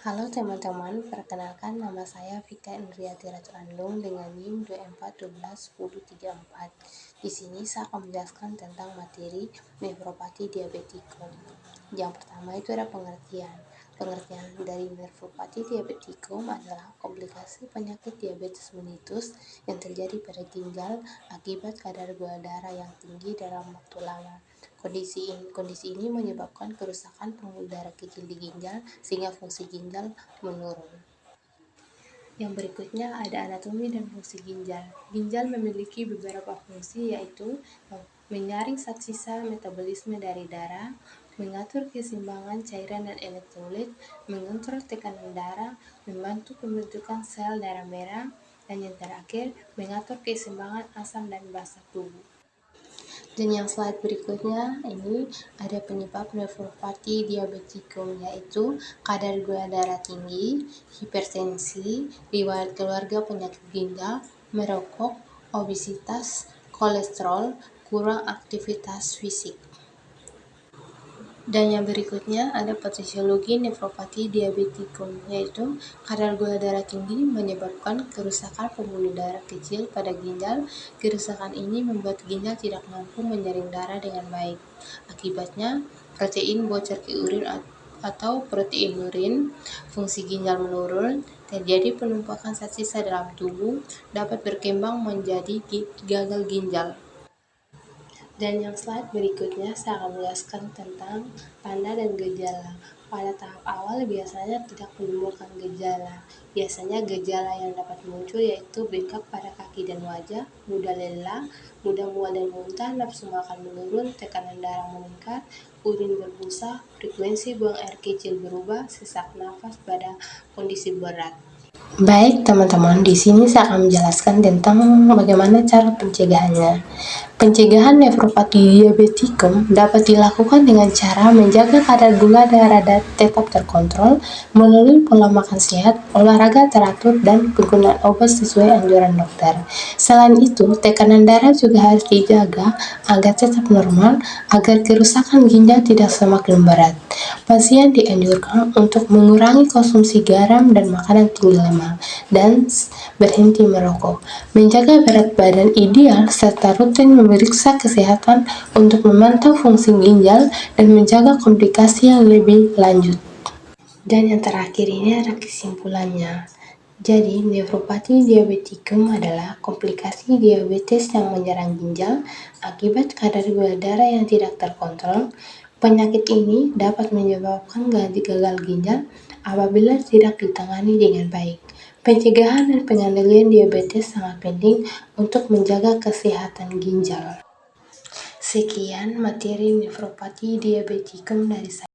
Halo teman-teman, perkenalkan nama saya Vika Indriati Ratu Andung dengan NIM 24121034. Di sini saya akan menjelaskan tentang materi nefropati diabetikum. Yang pertama itu ada pengertian. Pengertian dari nefropati diabetikum adalah komplikasi penyakit diabetes mellitus yang terjadi pada ginjal akibat kadar gula darah yang tinggi dalam waktu lama. Kondisi ini menyebabkan kerusakan pembuluh darah kecil di ginjal sehingga fungsi ginjal menurun. Yang berikutnya ada anatomi dan fungsi ginjal. Ginjal memiliki beberapa fungsi, yaitu menyaring zat sisa metabolisme dari darah, mengatur keseimbangan cairan dan elektrolit, mengontrol tekanan darah, membantu pembentukan sel darah merah, dan yang terakhir mengatur keseimbangan asam dan basa tubuh. Dan yang slide berikutnya ini ada penyebab nefropati diabetikum, yaitu kadar gula darah tinggi, hipertensi, riwayat keluarga penyakit ginjal, merokok, obesitas, kolesterol, kurang aktivitas fisik. Dan yang berikutnya ada patofisiologi nefropati diabetikum, yaitu kadar gula darah tinggi menyebabkan kerusakan pembuluh darah kecil pada ginjal. Kerusakan ini membuat ginjal tidak mampu menyaring darah dengan baik. Akibatnya, protein bocor ke urin atau proteinurin, fungsi ginjal menurun, terjadi penumpukan zat sisa dalam tubuh, dapat berkembang menjadi gagal ginjal. Dan yang slide berikutnya saya akan menjelaskan tentang tanda dan gejala. Pada tahap awal biasanya tidak menimbulkan gejala. Biasanya gejala yang dapat muncul yaitu bengkak pada kaki dan wajah, mudah lelah, mudah mual dan muntah, nafsu makan menurun, tekanan darah meningkat, urin berbusa, frekuensi buang air kecil berubah, sesak nafas pada kondisi berat. Baik teman-teman, di sini saya akan menjelaskan tentang bagaimana cara pencegahannya. Pencegahan nefropati diabetikum dapat dilakukan dengan cara menjaga kadar gula darah tetap terkontrol melalui pola makan sehat, olahraga teratur, dan penggunaan obat sesuai anjuran dokter. Selain itu, tekanan darah juga harus dijaga agar tetap normal agar kerusakan ginjal tidak semakin berat. Pasien dianjurkan untuk mengurangi konsumsi garam dan makanan tinggi lemak dan berhenti merokok, menjaga berat badan ideal, serta rutin memeriksa kesehatan untuk memantau fungsi ginjal dan menjaga komplikasi yang lebih lanjut. Dan yang terakhir ini ada kesimpulannya. Jadi, nefropati diabetikum adalah komplikasi diabetes yang menyerang ginjal akibat kadar gula darah yang tidak terkontrol. Penyakit ini dapat menyebabkan gagal ginjal apabila tidak ditangani dengan baik. Pencegahan dan pengendalian diabetes sangat penting untuk menjaga kesehatan ginjal. Sekian materi nefropati diabetikum dari saya.